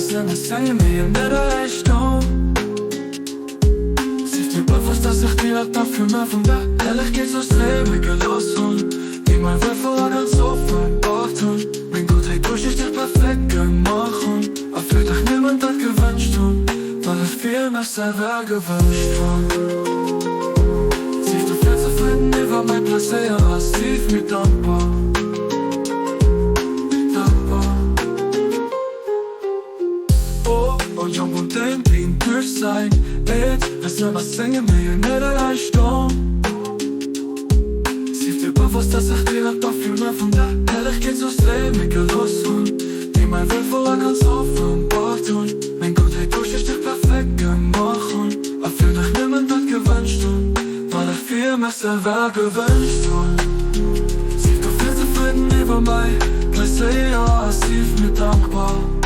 sind es Dinge mir in der Richtung. Sie ist mir bewusst, dass ich direkt dafür mehr von der ehrlich geht so strebe gelassen. Die mein Welt voller ganz offen achten. Mein Gott, hey, durch ich dich perfekt gemacht. Aber vielleicht auch niemand hat gewünscht weil es viel mehr selber gewünscht war. Sie ist doch viel zufrieden über mein Platz, sehr massiv mir dankbar. Und jong und den Blind durch sein Bild. Wissen was singen mir in der Leistung. Sie ist mir bewusst, dass ich direkt dafür mehr von der Ehrlichkeit so Leben gelassen. Die mein Welt voller ganz offenbart und mein Gott, hey, durch ich dich perfekt gemacht. Aber vielleicht niemand hat gewünscht weil ich viel mehr selber gewünscht. Sie ist doch viel zufrieden über mich, gleich sehr massiv mir dankbar.